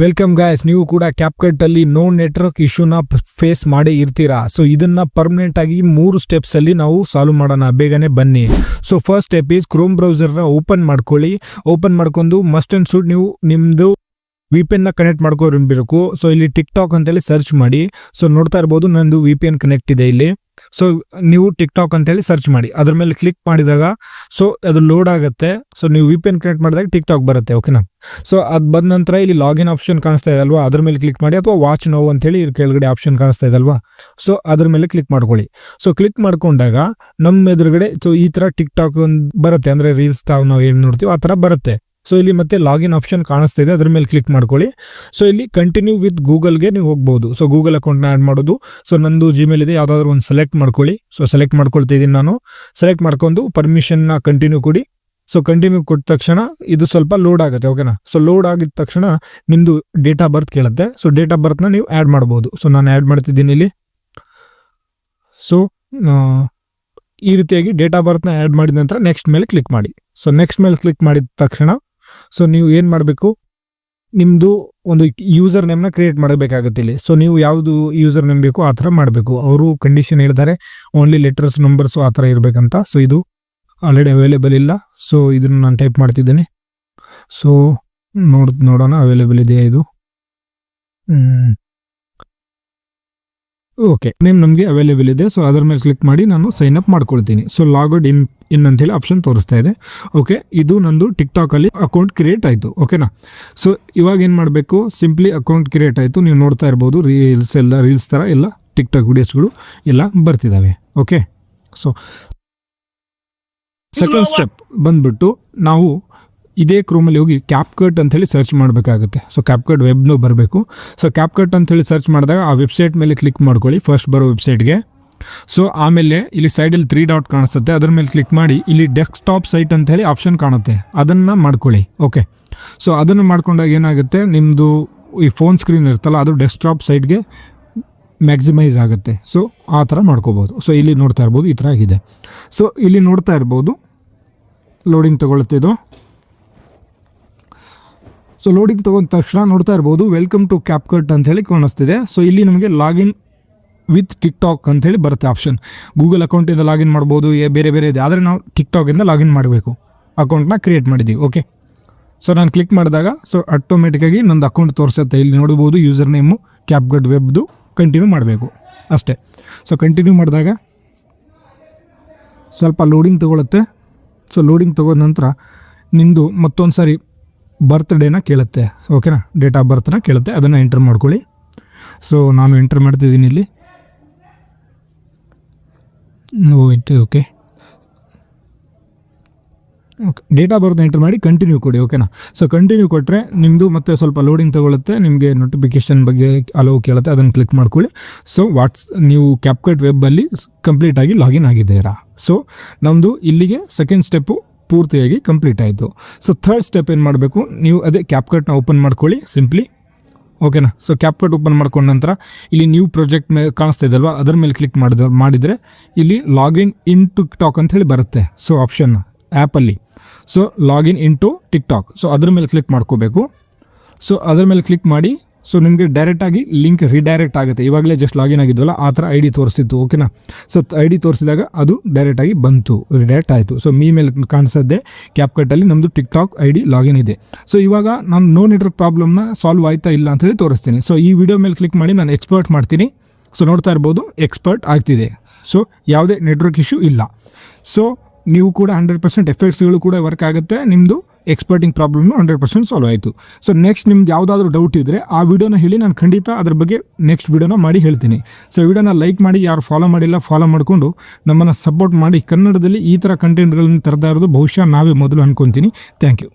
Welcome guys, ನೀವು ಕೂಡ ಕ್ಯಾಪ್ಕಟ್ ಅಲ್ಲಿ ನೋ ನೆಟ್ವರ್ಕ್ ಇಶ್ಯೂನ ಫೇಸ್ ಮಾಡಿ ಇರ್ತೀರಾ. ಸೊ ಇದನ್ನ ಪರ್ಮನೆಂಟ್ ಆಗಿ 3 ಸ್ಟೆಪ್ಸ್ ಅಲ್ಲಿ ನಾವು ಸಾಲ್ವ್ ಮಾಡೋಣ. ಬೇಗನೆ ಬನ್ನಿ. So first step is Chrome browser ನ ಓಪನ್ ಮಾಡ್ಕೊಳ್ಳಿ. ಓಪನ್ ಮಾಡ್ಕೊಂಡು ಮಸ್ಟ್ ಅಂಡ್ ಶುಡ್ ನೀವು ನಿಮ್ದು VPN ನ ಕನೆಕ್ಟ್ ಮಾಡ್ಕೊಂಡಿರ್ಬೇಕು. ಸೊ ಇಲ್ಲಿ ಟಿಕ್ಟಾಕ್ ಅಂತೇಳಿ ಸರ್ಚ್ ಮಾಡಿ. ಸೊ ನೋಡ್ತಾ ಇರ್ಬೋದು ನಂದು VPN ಕನೆಕ್ಟ್ ಇದೆ ಇಲ್ಲಿ. ಸೊ ನೀವು ಟಿಕ್ಟಾಕ್ ಅಂತೇಳಿ ಸರ್ಚ್ ಮಾಡಿ, ಅದ್ರ ಮೇಲೆ ಕ್ಲಿಕ್ ಮಾಡಿದಾಗ ಸೊ ಅದು ಲೋಡ್ ಆಗುತ್ತೆ. ಸೊ ನೀವು VPN ಕನೆಕ್ಟ್ ಮಾಡಿದಾಗ ಟಿಕ್ಟಾಕ್ ಬರುತ್ತೆ. ಓಕೆನಾ. ಸೊ ಅದು ಬಂದ ನಂತರ ಇಲ್ಲಿ ಲಾಗಿನ್ ಆಪ್ಷನ್ ಕಾಣಿಸ್ತಾ ಇದೆ ಅಲ್ವಾ, ಅದ್ರ ಮೇಲೆ ಕ್ಲಿಕ್ ಮಾಡಿ, ಅಥವಾ ವಾಚ್ ನೋ ಅಂತೇಳಿ ಕೆಳಗಡೆ ಆಪ್ಷನ್ ಕಾಣಿಸ್ತಾ ಇದೆ ಅಲ್ವಾ, ಸೊ ಅದ್ರ ಮೇಲೆ ಕ್ಲಿಕ್ ಮಾಡ್ಕೊಳ್ಳಿ. ಸೊ ಕ್ಲಿಕ್ ಮಾಡ್ಕೊಂಡಾಗ ನಮ್ಮ ಎದುರುಗಡೆ ಸೊ ಈ ತರ ಟಿಕ್ಟಾಕ್ ಬರುತ್ತೆ, ಅಂದ್ರೆ ರೀಲ್ಸ್ ನಾವು ಏನು ನೋಡ್ತೀವಿ ಆ ತರ ಬರುತ್ತೆ. ಸೊ ಇಲ್ಲಿ ಮತ್ತೆ ಲಾಗಿನ್ ಆಪ್ಷನ್ ಕಾಣಿಸ್ತಾ ಇದೆ, ಅದ್ರ ಮೇಲೆ ಕ್ಲಿಕ್ ಮಾಡ್ಕೊಳ್ಳಿ. ಸೊ ಇಲ್ಲಿ ಕಂಟಿನ್ಯೂ ವಿತ್ ಗೂಗಲ್ಗೆ ನೀವು ಹೋಗ್ಬೋದು. ಸೊ ಗೂಗಲ್ ಅಕೌಂಟ್ನ ಆ್ಯಡ್ ಮಾಡೋದು. ಸೊ ನಂದು ಜಿಮೇಲ್ ಇದೆ, ಯಾವುದಾದ್ರೂ ಒಂದು ಸೆಲೆಕ್ಟ್ ಮಾಡ್ಕೊಳ್ಳಿ. ಸೊ ಸೆಲೆಕ್ಟ್ ಮಾಡ್ಕೊಳ್ತಾ ಇದ್ದೀನಿ ನಾನು. ಸೆಲೆಕ್ಟ್ ಮಾಡ್ಕೊಂಡು ಪರ್ಮಿಷನ್ನ ಕಂಟಿನ್ಯೂ ಕೊಡಿ. ಸೊ ಕಂಟಿನ್ಯೂ ಕೊಟ್ಟ ತಕ್ಷಣ ಇದು ಸ್ವಲ್ಪ ಲೋಡ್ ಆಗುತ್ತೆ. ಓಕೆನಾ. ಸೊ ಲೋಡ್ ಆಗಿದ ತಕ್ಷಣ ನಿಮ್ಮದು ಡೇಟ್ ಆಫ್ ಬರ್ತ್ ಕೇಳುತ್ತೆ. ಸೊ ಡೇಟ್ ಆಫ್ ಬರ್ತ್ನ ನೀವು ಆ್ಯಡ್ ಮಾಡ್ಬೋದು. ಸೊ ನಾನು ಆ್ಯಡ್ ಮಾಡ್ತಿದ್ದೀನಿ ಇಲ್ಲಿ. ಸೊ ಈ ರೀತಿಯಾಗಿ ಡೇಟ್ ಆಫ್ ಬರ್ತ್ನ ಆ್ಯಡ್ ಮಾಡಿದ ನಂತರ ನೆಕ್ಸ್ಟ್ ಮೇಲೆ ಕ್ಲಿಕ್ ಮಾಡಿ. ಸೊ ನೆಕ್ಸ್ಟ್ ಮೇಲೆ ಕ್ಲಿಕ್ ಮಾಡಿದ ತಕ್ಷಣ ಸೊ ನೀವು ಏನು ಮಾಡಬೇಕು, ನಿಮ್ಮದು ಒಂದು ಯೂಸರ್ ನೇಮ್ನ ಕ್ರಿಯೇಟ್ ಮಾಡಬೇಕಾಗುತ್ತೆ ಇಲ್ಲಿ. ಸೊ ನೀವು ಯಾವುದು ಯೂಸರ್ ನೇಮ್ ಬೇಕು ಆ ಥರ ಮಾಡಬೇಕು. ಅವರು ಕಂಡೀಷನ್ ಹೇಳ್ತಾರೆ ಓನ್ಲಿ ಲೆಟರ್ಸ್ ನಂಬರ್ಸು ಆ ಥರ ಇರಬೇಕಂತ. ಸೊ ಇದು ಆಲ್ರೆಡಿ ಅವೈಲೇಬಲ್ ಇಲ್ಲ. ಸೊ ಇದನ್ನು ನಾನು ಟೈಪ್ ಮಾಡ್ತಿದ್ದೇನೆ. ಸೊ ನೋಡೋಣ ಅವೈಲೇಬಲ್ ಇದೆಯಾ ಇದು. ಓಕೆ, ನೇಮ್ ನಮಗೆ ಅವೈಲೇಬಲ್ ಇದೆ. ಸೊ ಅದರ ಮೇಲೆ ಕ್ಲಿಕ್ ಮಾಡಿ ನಾನು ಸೈನ್ ಅಪ್ ಮಾಡ್ಕೊಳ್ತೀನಿ. ಸೊ ಲಾಗ್ಡ್ ಇನ್ ಅಂತೇಳಿ ಆಪ್ಷನ್ ತೋರಿಸ್ತಾ ಇದೆ. ಓಕೆ, ಇದು ನಂದು ಟಿಕ್ಟಾಕಲ್ಲಿ ಅಕೌಂಟ್ ಕ್ರಿಯೇಟ್ ಆಯಿತು. ಓಕೆನಾ. ಸೊ ಇವಾಗ ಏನು ಮಾಡಬೇಕು, ಸಿಂಪ್ಲಿ ಅಕೌಂಟ್ ಕ್ರಿಯೇಟ್ ಆಯಿತು. ನೀವು ನೋಡ್ತಾ ಇರ್ಬೋದು ರೀಲ್ಸ್ ಥರ ಎಲ್ಲ ಟಿಕ್ಟಾಕ್ ವಿಡಿಯೋಸ್ಗಳು ಎಲ್ಲ ಬರ್ತಿದ್ದಾವೆ. ಓಕೆ. ಸೊ ಸೆಕೆಂಡ್ ಸ್ಟೆಪ್ ಬಂದ್ಬಿಟ್ಟು ನಾವು ಇದೇ ಕ್ರೋಮಲ್ಲಿ ಹೋಗಿ ಕ್ಯಾಪ್ಕಟ್ ಅಂತೇಳಿ ಸರ್ಚ್ ಮಾಡಬೇಕಾಗುತ್ತೆ. ಸೊ ಕ್ಯಾಪ್ಕಟ್ ವೆಬ್ನು ಬರಬೇಕು. ಸೊ ಕ್ಯಾಪ್ಕಟ್ ಅಂತೇಳಿ ಸರ್ಚ್ ಮಾಡಿದಾಗ ಆ ವೆಬ್ಸೈಟ್ ಮೇಲೆ ಕ್ಲಿಕ್ ಮಾಡ್ಕೊಳ್ಳಿ, ಫಸ್ಟ್ ಬರೋ ವೆಬ್ಸೈಟ್ಗೆ. ಸೊ ಆಮೇಲೆ ಇಲ್ಲಿ ಸೈಡಲ್ಲಿ 3 ಡಾಟ್ ಕಾಣಿಸುತ್ತೆ, ಅದ್ರ ಮೇಲೆ ಕ್ಲಿಕ್ ಮಾಡಿ ಇಲ್ಲಿ ಡೆಸ್ಕ್ಟಾಪ್ ಸೈಟ್ ಅಂತೇಳಿ ಆಪ್ಷನ್ ಕಾಣುತ್ತೆ, ಅದನ್ನು ಮಾಡ್ಕೊಳ್ಳಿ. ಓಕೆ. ಸೊ ಅದನ್ನು ಮಾಡ್ಕೊಂಡಾಗ ಏನಾಗುತ್ತೆ, ನಿಮ್ಮದು ಈ ಫೋನ್ ಸ್ಕ್ರೀನ್ ಇರುತ್ತಲ್ಲ ಅದು ಡೆಸ್ಕ್ಟಾಪ್ ಸೈಟ್ಗೆ ಮ್ಯಾಕ್ಸಿಮೈಸ್ ಆಗುತ್ತೆ. ಸೊ ಆ ಥರ ಮಾಡ್ಕೋಬೋದು. ಸೊ ಇಲ್ಲಿ ನೋಡ್ತಾ ಇರ್ಬೋದು ಈ ಥರ ಆಗಿದೆ. ಸೊ ಇಲ್ಲಿ ನೋಡ್ತಾ ಇರ್ಬೋದು ಲೋಡಿಂಗ್ ತೊಗೊಳ್ತಿದ್ದು. ಸೊ ಲೋಡಿಂಗ್ ತೊಗೊಂಡ ತಕ್ಷಣ ನೋಡ್ತಾ ಇರ್ಬೋದು ವೆಲ್ಕಮ್ ಟು ಕ್ಯಾಪ್ಕಟ್ ಅಂತೇಳಿ ಕಾಣಿಸ್ತಿದೆ. ಸೊ ಇಲ್ಲಿ ನಮಗೆ ಲಾಗಿನ್ ವಿತ್ ಟಿಕ್ಟಾಕ್ ಅಂತೇಳಿ ಬರುತ್ತೆ ಆಪ್ಷನ್. ಗೂಗಲ್ ಅಕೌಂಟಿಂದ ಲಾಗಿನ್ ಮಾಡ್ಬೋದು, ಬೇರೆ ಬೇರೆ ಇದೆ, ಆದರೆ ನಾವು ಟಿಕ್ಟಾಕಿಂದ ಲಾಗಿನ್ ಮಾಡಬೇಕು. ಅಕೌಂಟ್ನ ಕ್ರಿಯೇಟ್ ಮಾಡಿದ್ದೀವಿ. ಓಕೆ. ಸೊ ನಾನು ಕ್ಲಿಕ್ ಮಾಡಿದಾಗ ಸೊ ಆಟೋಮೆಟಿಕ್ಕಾಗಿ ನಂದು ಅಕೌಂಟ್ ತೋರಿಸುತ್ತೆ. ಇಲ್ಲಿ ನೋಡ್ಬೋದು ಯೂಸರ್ ನೇಮು ಕ್ಯಾಪ್ಕಟ್ ವೆಬ್ದು ಕಂಟಿನ್ಯೂ ಮಾಡಬೇಕು ಅಷ್ಟೇ. ಸೊ ಕಂಟಿನ್ಯೂ ಮಾಡಿದಾಗ ಸ್ವಲ್ಪ ಲೋಡಿಂಗ್ ತೊಗೊಳುತ್ತೆ. ಸೊ ಲೋಡಿಂಗ್ ತೊಗೊಂಡ ನಂತರ ನಿಮ್ಮದು ಮತ್ತೊಂದು ಸಾರಿ ಬರ್ತ್ಡೇನ ಕೇಳುತ್ತೆ. ಓಕೆನಾ, ಡೇಟ್ ಆಫ್ ಬರ್ತ್ನ ಕೇಳುತ್ತೆ, ಅದನ್ನು ಎಂಟರ್ ಮಾಡ್ಕೊಳ್ಳಿ. ಸೊ ನಾನು ಎಂಟರ್ ಮಾಡ್ತಿದ್ದೀನಿ ಇಲ್ಲಿ. Okay okay date of birth enter ಮಾಡಿ ಕಂಟಿನ್ಯೂ ಕೊಡಿ. ಓಕೆನಾ. ಸೊ ಕಂಟಿನ್ಯೂ ಕೊಟ್ಟರೆ ನಿಮ್ಮದು ಮತ್ತೆ ಸ್ವಲ್ಪ ಲೋಡಿಂಗ್ ತೊಗೊಳುತ್ತೆ, ನಿಮಗೆ ನೋಟಿಫಿಕೇಷನ್ ಬಗ್ಗೆ ಅಲೋ ಕೇಳುತ್ತೆ, ಅದನ್ನು ಕ್ಲಿಕ್ ಮಾಡ್ಕೊಳ್ಳಿ. ಸೊ ನೀವು ಕ್ಯಾಪ್ಕಟ್ ವೆಬ್ಬಲ್ಲಿ ಕಂಪ್ಲೀಟಾಗಿ ಲಾಗಿನ್ ಆಗಿದ್ದೀರಾ. ಸೊ ನಮ್ಮದು ಇಲ್ಲಿಗೆ ಸೆಕೆಂಡ್ ಸ್ಟೆಪ್ಪು ಪೂರ್ತಿಯಾಗಿ ಕಂಪ್ಲೀಟ್ ಆಯಿತು. ಸೊ ಥರ್ಡ್ ಸ್ಟೆಪ್ ಏನು ಮಾಡಬೇಕು, ನೀವು ಅದೇ ಕ್ಯಾಪ್ಕಟ್ನ ಓಪನ್ ಮಾಡ್ಕೊಳ್ಳಿ ಸಿಂಪ್ಲಿ. ಓಕೆನಾ. ಸೊ ಕ್ಯಾಪ್ಕಟ್ ಓಪನ್ ಮಾಡ್ಕೊಂಡ ನಂತರ ಇಲ್ಲಿ ನ್ಯೂ ಪ್ರಾಜೆಕ್ಟ್ ಮೇಲೆ ಕಾಣಿಸ್ತಾ ಇದಲ್ವಾ, ಅದರ ಮೇಲೆ ಕ್ಲಿಕ್ ಮಾಡಿದರೆ ಇಲ್ಲಿ ಲಾಗಿನ್ ಇನ್ ಟಿಕ್ಟಾಕ್ ಅಂತ ಹೇಳಿ ಬರುತ್ತೆ. ಸೊ ಆಪ್ಷನ್ ಆ್ಯಪಲ್ಲಿ so login in to TikTok, so ಅದ್ರ ಮೇಲೆ ಕ್ಲಿಕ್ ಮಾಡ್ಕೋಬೇಕು. ಸೊ ಅದ್ರ ಮೇಲೆ ಕ್ಲಿಕ್ ಮಾಡಿ ಸೊ ನಿಮಗೆ ಡೈರೆಕ್ಟಾಗಿ ಲಿಂಕ್ ರಿಡೈರೆಕ್ಟ್ ಆಗುತ್ತೆ. ಇವಾಗಲೇ ಜಸ್ಟ್ ಲಾಗಿನ್ ಆಗಿದ್ವಲ್ಲ ಆ ಥರ ID ತೋರಿಸಿತ್ತು. ಓಕೆನಾ. ಸೊ ID ತೋರಿಸಿದಾಗ ಅದು ಡೈರೆಕ್ಟಾಗಿ ಬಂತು, ರಿಡೈರೆಕ್ಟ್ ಆಯಿತು. ಸೊ ಮೇಲೆ ಕಾಣಿಸೋದೆ ಕ್ಯಾಪ್ಕಟ್ಟಲ್ಲಿ ನಮ್ಮದು ಟಿಕ್ಟಾಕ್ ID ಲಾಗಿನ್ ಇದೆ. ಸೊ ಇವಾಗ ನಾನು ನೋ ನೆಟ್ವರ್ಕ್ ಪ್ರಾಬ್ಲಮ್ನ ಸಾಲ್ವ್ ಆಯ್ತಾ ಇಲ್ಲ ಅಂತೇಳಿ ತೋರಿಸ್ತೀನಿ. ಸೊ ಈ ವಿಡಿಯೋ ಮೇಲೆ ಕ್ಲಿಕ್ ಮಾಡಿ ನಾನು ಎಕ್ಸ್ಪರ್ಟ್ ಮಾಡ್ತೀನಿ. ಸೊ ನೋಡ್ತಾ ಇರ್ಬೋದು ಎಕ್ಸ್ಪರ್ಟ್ ಆಗ್ತಿದೆ. ಸೊ ಯಾವುದೇ ನೆಟ್ವರ್ಕ್ ಇಶ್ಯೂ ಇಲ್ಲ. ಸೊ ನೀವು ಕೂಡ 100% ಎಫೆಕ್ಟ್ಸ್ಗಳು ಕೂಡ ವರ್ಕ್ ಆಗುತ್ತೆ. ನಿಮ್ಮದು ಎಕ್ಸ್ಪರ್ಟಿಂಗ್ ಪ್ರಾಬ್ಲಮ್ನು 100% ಸಾಲ್ವ್ ಆಯಿತು. ಸೊ ನೆಕ್ಸ್ಟ್ ನಿಮ್ದು ಯಾವುದಾದ್ರೂ ಡೌಟ್ ಇದ್ದರೆ ಆ ವಿಡಿಯೋನ ಹೇಳಿ, ನಾನು ಖಂಡಿತ ಅದ್ರ ಬಗ್ಗೆ ನೆಕ್ಸ್ಟ್ ವಿಡಿಯೋನ ಮಾಡಿ ಹೇಳ್ತೀನಿ. ಸೊ ವಿಡಿಯೋನ ಲೈಕ್ ಮಾಡಿ, ಯಾರು ಫಾಲೋ ಮಾಡಿಲ್ಲ ಫಾಲೋ ಮಾಡಿಕೊಂಡು ನಮ್ಮನ್ನು ಸಪೋರ್ಟ್ ಮಾಡಿ. ಕನ್ನಡದಲ್ಲಿ ಈ ಥರ ಕಂಟೆಂಟ್ಗಳನ್ನು ತರ್ತಾ ಇರೋದು ಬಹುಶಃ ನಾವೇ ಮೊದಲು ಅನ್ಕೊತೀನಿ. Thank you.